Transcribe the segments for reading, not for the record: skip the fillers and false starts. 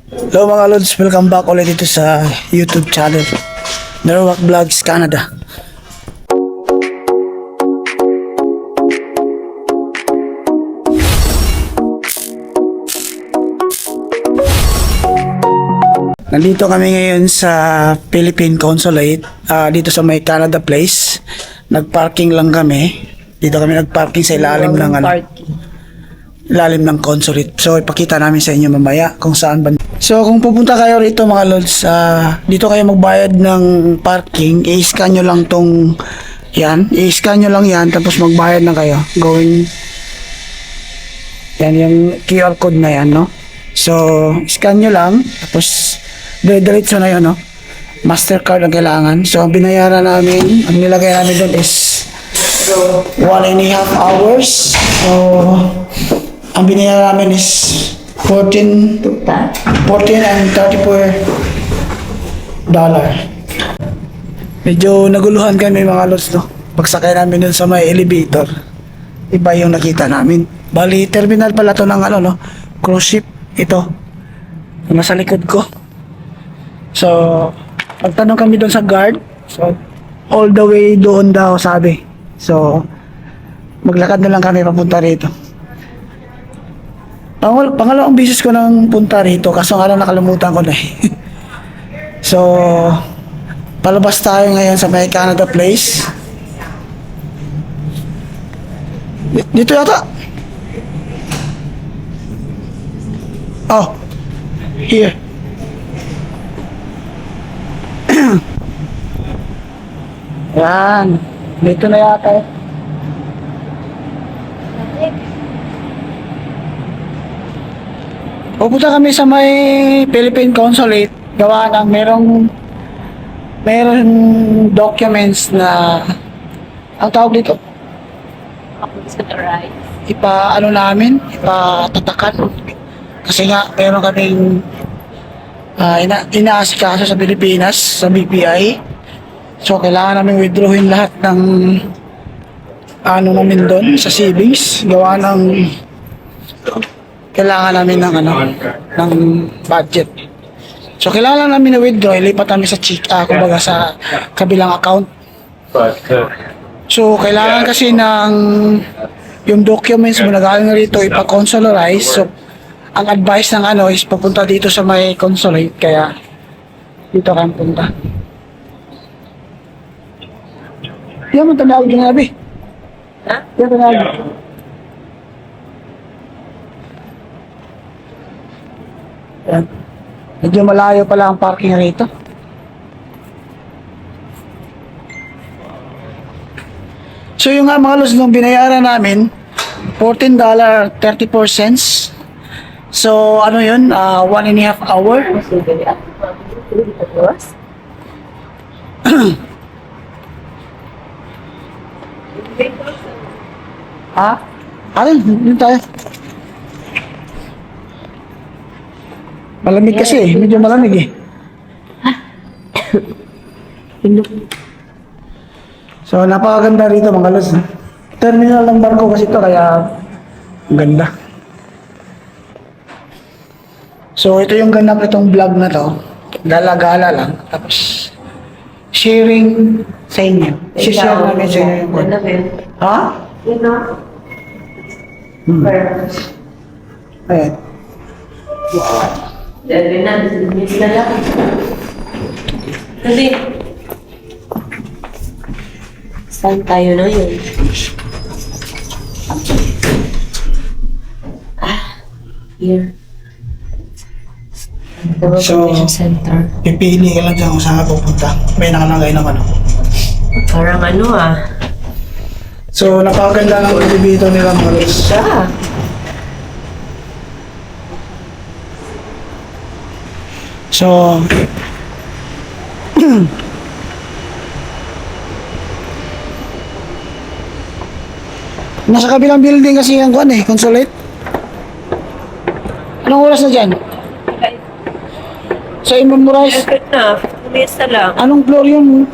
Hello mga Lods, welcome back ulit dito sa YouTube channel Norwalk Vlogs Canada. Nandito kami ngayon sa Philippine Consulate, dito sa may Canada Place. Nagparking lang kami. Dito kami nagparking sa ilalim ng ilalim ng consulate. So ipakita namin sa inyo mamaya kung saan ba. So kung pupunta kayo rito mga Lods, dito kayo magbayad ng parking. I-scan nyo lang tong yan. I-scan nyo lang yan tapos magbayad na kayo. Going yan yung QR code na yan, no? So scan nyo lang tapos diretso na yun, no? Mastercard ang kailangan. So ang binayaran namin, ang nilagay namin doon is 1.5 hours. So ang binayaran namin is 14 and 34 dollar. Medyo naguluhan kami mga Lods, no? Pagsakay namin dun sa may elevator, iba yung nakita namin. Bali, terminal pala to ng ano, no? Cruise ship. Ito. Nasa likod ko. So, pagtanong kami dun sa guard. So, all the way doon daw sabi. So, maglakad na lang kami papunta rito. Pangalawang beses ko nang punta rito, kaso nga lang nakalimutan ko na eh. So, palabas tayo ngayon sa may Canada Place. Dito yata. Oh, here. Yan. Dito na yata eh. Pupunta kami sa may Philippine Consulate. Gawa ng merong documents na ang tawag dito. Ano namin, ipatatakan. Kasi nga meron kaming inaasikaso sa Pilipinas, sa BPI. So kailangan namin withdrawin lahat ng ano namin doon sa savings. Gawa ng kailangan namin ng budget. So kailangan namin na withdraw, ilipat namin sa kumbaga sa kabilang account. So kailangan kasi ng yung documents mo na galing rito ipa-consularize. So ang advice ng is papunta dito sa may consulate, kaya dito kayo punta. Yan mo tanawag yung nabi. Ha? Yan tanawag. Yan. Medyo malayo pala ang parking rito. So yung nga mga Lods, nung binayaran namin $14.34. So ano yun, 1.5 hour. Ha? Yun tayo. Malamig kasi eh. Medyo malamig eh. So, napakaganda rito mga Lods. Terminal ng barko kasi ito, kaya ang ganda. So, ito yung ganap itong vlog na to. Gala-gala lang. Tapos, sharing sa inyo. Share namin sa inyo. Ha? Ayan. Dali na, miss na lang. Kasi, saan tayo na yun? Here. So, Center. pipili ka lang dyan kung saan ka pupunta. May nakalagay naman ako. Parang So, napakaganda ng elevator nila mga Lods. siya. So, nasa kabilang building kasi ang consulate. Anong oras na dyan? Sa i-memorize. Good na. Umisa lang. Anong floor yun?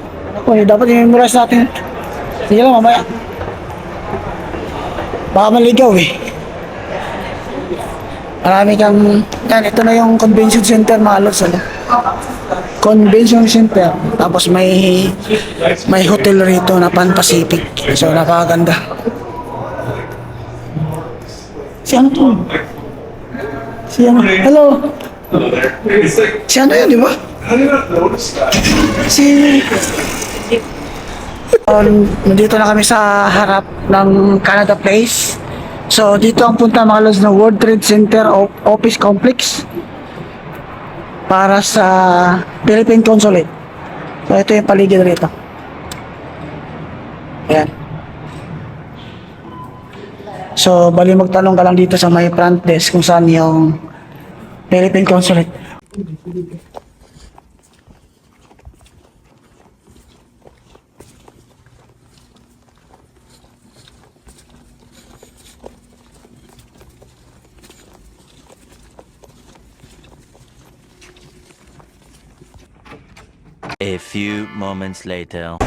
Dapat i-memorize natin. Sige lang, mamaya. Baka maligaw eh. Marami kang, yan, ito na yung convention center mga lods, ano? Convention center. Tapos may hotel rito na Pan Pacific. So, napakaganda. Si ano to? Si ano? Hello? Si ano yun, di ba? Si... nandito na kami sa harap ng Canada Place. So, dito ang punta mga lods ng World Trade Center Office Complex para sa Philippine Consulate. So, ito yung paligid rito. Ayan. So, bali magtanong ka lang dito sa may front desk kung saan yung Philippine Consulate. A few moments later.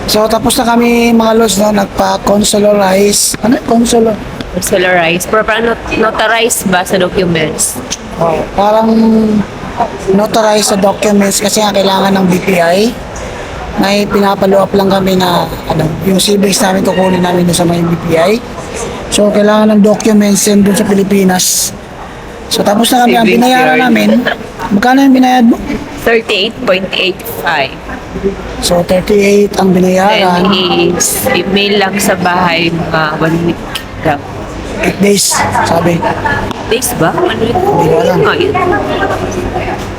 So, tapos na kami mga lods, no? Nagpa-consularize. Ano? Solarize. Pero parang notarize ba sa documents? Oh, parang notarize sa documents kasi nga kailangan ng BPI. May pinapalo up lang kami na ano, yung savings namin kukunin namin doon sa may BPI. So, kailangan ng documents yan doon sa Pilipinas. So, tapos na kami. Ang Savings binayaran yard. namin, magkano yung binayad mo? 38.85. So, 38 ang binayaran. Then email lang sa bahay mga 1 week lang. 8 days, sabi. Days ba? Ano yun? Hindi ko alam. Oh, yun.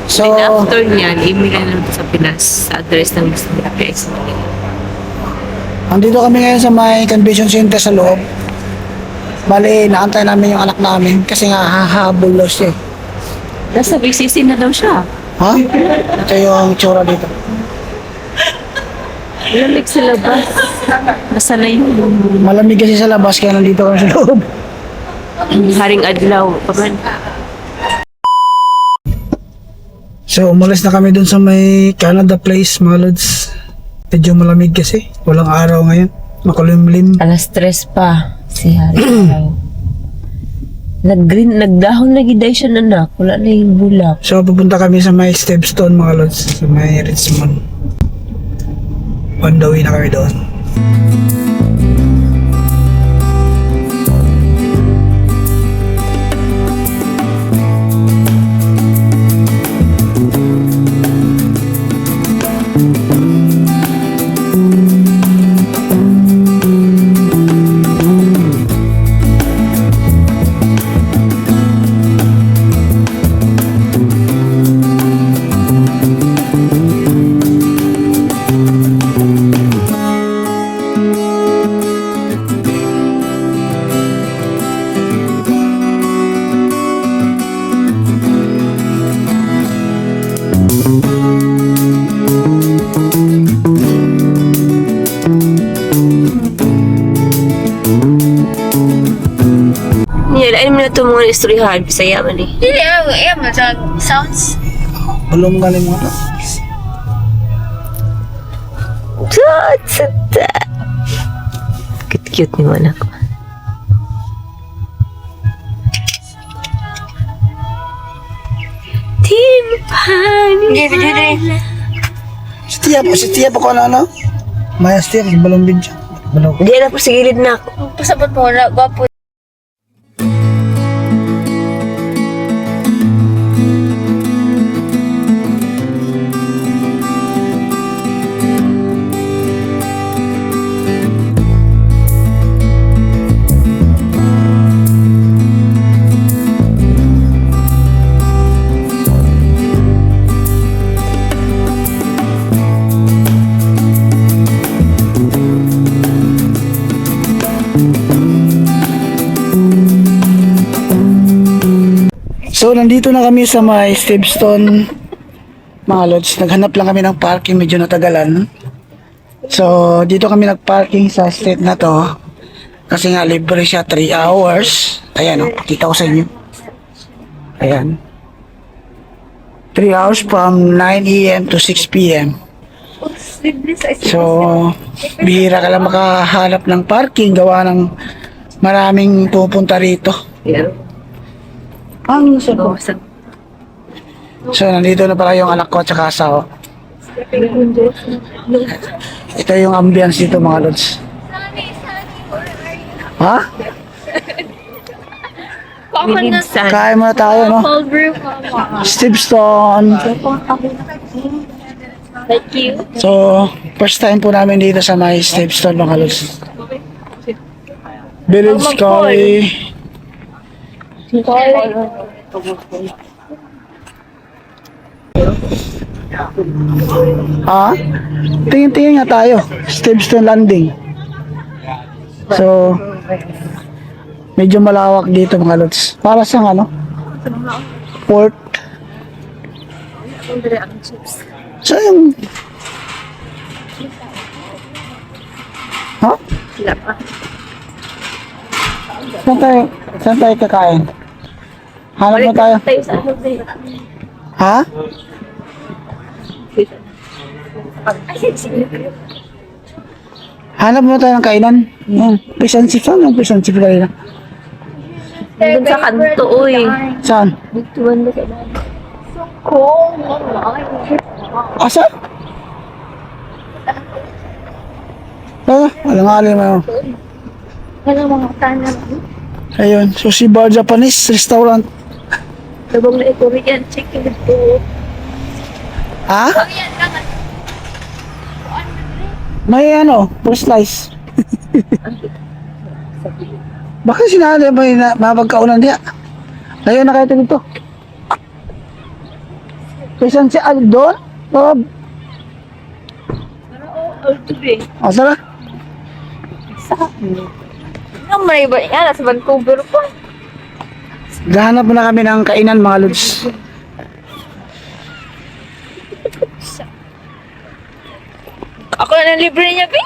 So, Then after niyan, email na lang sa Pinas sa address ng gusto nila. andito kami ngayon sa may convention center sa loob. Bali, naantay namin yung anak namin kasi nga hahabol daw siya. Nasa BCC na daw siya. Ha? Ito yung tsura dito. Lamig sa labas. Nasa na yun? Malamig kasi sa labas kaya nandito kami sa loob. Haring adlaw. Paman. So, umalis na kami dun sa may Canada Place, mga lods. Medyo malamig kasi. Walang araw ngayon. Makulimlim. Alas 3 pa. Si Haring adlaw. Nagdahon na giday siya nanak. Wala na yung bulak. So, pupunta kami sa may Stepstone, mga lods. Sa may Richmond. On the way na kami doon. Nilain mo na ito mga istoryahan. Bisaya man eh. Dili, matag sounds. Bulong galing mo to. Cute ni mo anak ko. Dili. Si Tia pa ko ano? Mayas Tia, kasi balong video. Balong. Hindi na po sa gilid na ako. Pasabot mo na, gwapo. So, nandito na kami sa may Stepstone, mga lods. Naghanap lang kami ng parking, medyo natagalan. So, dito kami nagparking sa street na to. Kasi nga, libre siya 3 hours. Ayan, oh, pakita ko sa inyo. Ayan. 3 hours from 9 a.m. to 6 p.m. So, bihira ka lang makahanap ng parking. Gawa ng maraming pupunta rito. Yeah. Ang sarap. So, nandito na pala yung anak ko at saka asawa. Ito yung ambience dito mga lods. Ha? We need sun. Kain muna tayo, no? Cold brew, mama. Steveston. Thank you. So, first time po namin dito sa may Steveston mga lods. Village kay... Ha? Tingin-tingin nga tayo. Steveston Landing. So, medyo malawak dito mga lods. Para sa ano? Port. So, yung... Ha? Wala pa. Saan tayo kakain? Hanap mo tayo. Tayo sa ano ba? Ha? Hanap mo tayo ng kainan. Yung fish and chips. Saan yung fish and chips kanina? Doon sa kanto, uy. Saan? Dito ba sa Cold, mama. Asa? Walang alim mo. Ano mga tanan? Ayun, Sushi Bar Japanese Restaurant. Tabang na Korean chicken ito. Ha? May ano, first slice. Bakit sinali ba yung mapagkaunan diya? Ayun na kayo dito. Kaysan si Aldon? Rob. O, tara. Ang may ba yan? Nasa Vancouver pa. Gahanap na kami ng kainan mga lods. Ako na libre niya, Bi.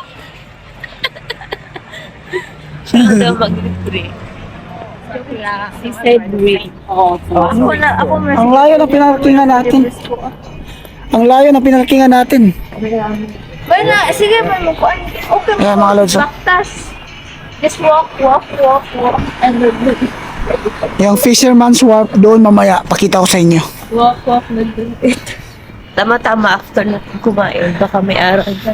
Sino daw mag-libre? She said real. Ako na. Ang layo na pinarkingan natin. Ang layo na pinarkingan natin. Ba na, sige ba mo kuan. Okay Ayan, mga lods, oh. Baktas. Just walk. And then, Yung Fisherman's Wharf doon mamaya, pakita ko sa inyo. Walk na doon. Tama-tama after natin kumain. Baka may araw na.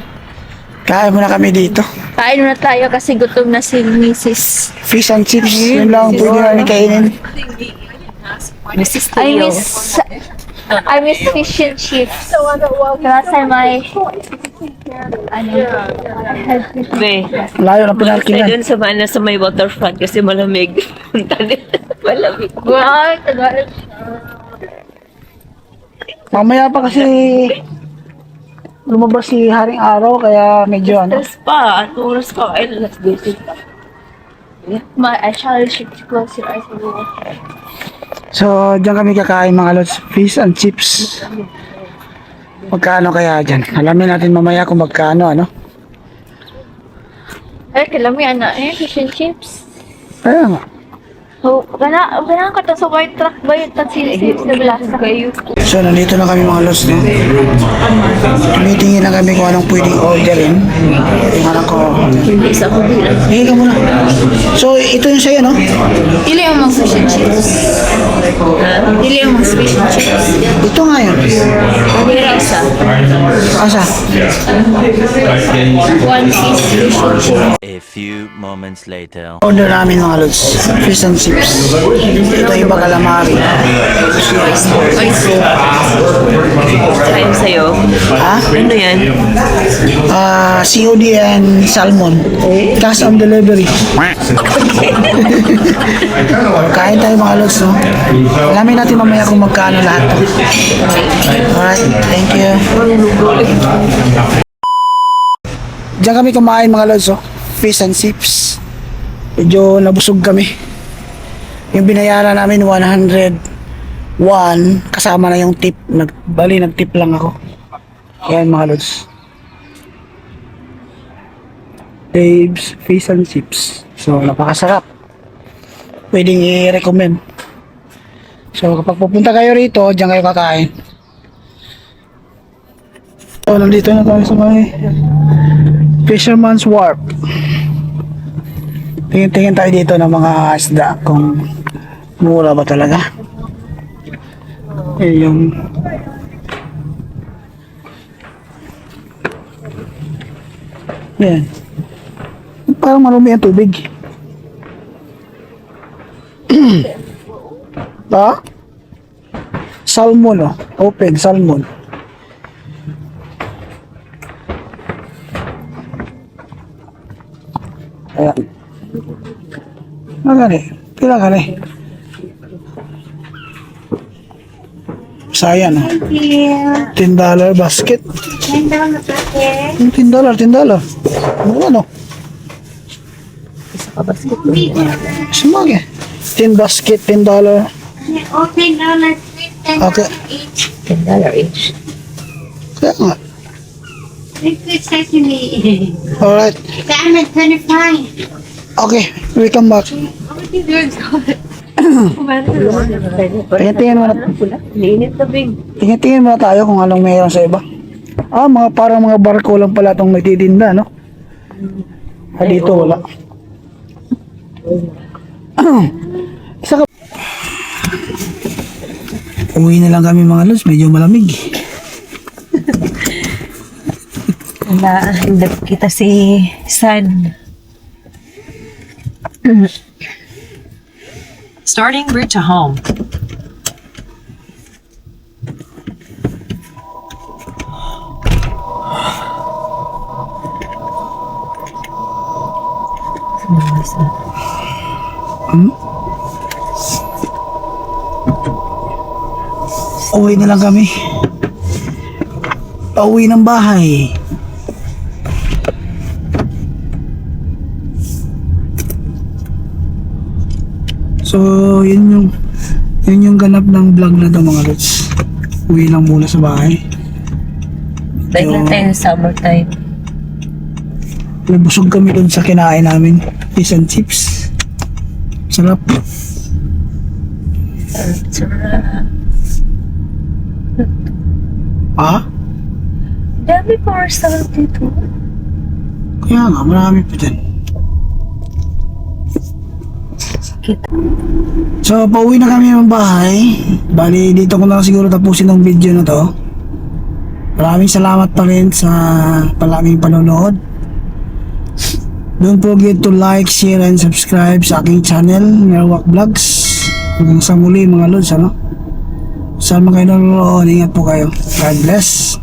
Kain muna kami dito. kain na tayo kasi gutom na si Mrs. Fish and chips, yun lang ang pwede namin kainin. Mrs. I Teo. miss fish and chips. Last time Be. Layo na Ay, pinarkingan. doon sa mana sa may waterfront kasi malamig. Punta nila. Malamig. Wow, Tagalog. Mamaya pa kasi lumabas si Haring Araw kaya medyo ano. Oras pa. Ano oras pa? Ay, let's go. I challenge you to close your eyes a little. So, diyan kami kakain mga lods, fish and chips. Magkano kaya dyan? Alamin natin mamaya kung magkano, ano? Ay, kailan mo yan na fish and chips. Kaya nga. So, gana ka to sa white truck ba yung tatsilis na blasa? So, nandito na kami mga lods, no? Tumitingin lang kami kung anong pwedeng orderin. Yung anak ko. Hindi sa ko bilang. Hingi ka muna. So, ito yung sa'yo, no? Ili yung mga fish and chips. Ili yung mga fish and chips. Ito nga yun. Pira isa. Asa? One piece fish and chips. A few moments later. Order namin mga lods, fish and chips. Ito yung calamari. Kain sa'yo. Ha? Ano yan? COD and salmon. Cash on delivery. Kain tayo mga lods, no? Alamin natin mamaya kung magkano lahat. Alright, thank you. Diyan kami kumain mga lods, oh. Fish and chips. Medyo nabusog kami. Yung binayaran namin 101 kasama na yung tip. Nag-tip lang ako. Ayan mga lods. Dave's Fish and Chips. So napakasarap. Pwedeng i-recommend. So kapag pupunta kayo rito, diyan kayo kakain. So nandito na tayo sa may Fisherman's Wharf. Tingin-tingin tayo dito ng mga isda kung mura ba talaga. Eh, yung yan. Parang marumi ang tubig. Ha? Salmon, oh. Open, salmon. Ayan. Magani. Pila ka rin. Sayang, oh. Thank you. $10 basket. Ganda na pake. Yung $10. Ano? Isa ka basket mo. Sumagi. 10 basket, $10. Okay, now let's split Okay. each. $10 each. Kaya nga. Let's split sesame. Alright. Damn it, 25. Okay, we come back. Oh, you're good. Tingin-tingin muna. Liinit na big. Tingin-tingin muna tayo kung anong mayroon sa iba. Ah, parang mga barko lang pala itong nagtitinda, no? Ah, dito wala. Isa ka. Uwi na lang kami mga lods, medyo malamig. Nahanap kita si San. Starting route to home. Uwi na lang kami. Pauwi ng bahay. So, yun yung ganap ng vlog na to mga lods. Uwi lang muna sa bahay. Like lang tayo sa summertime. Busog kami dun sa kinain namin. Fish and chips. Sarap. Sarap. Ah? Dami pa restaurant dito. Kaya nga, marami pa dyan. Kita. So, pauwi na kami ng bahay. Bali, dito ko na siguro tapusin ang video na to. Maraming salamat pa rin sa palaging panonood. Don't forget to like, share, and subscribe sa aking channel, Merwak Vlogs. Hanggang sa muli mga lods, ano? Saan mga kayo nanonood, ingat po kayo. God bless.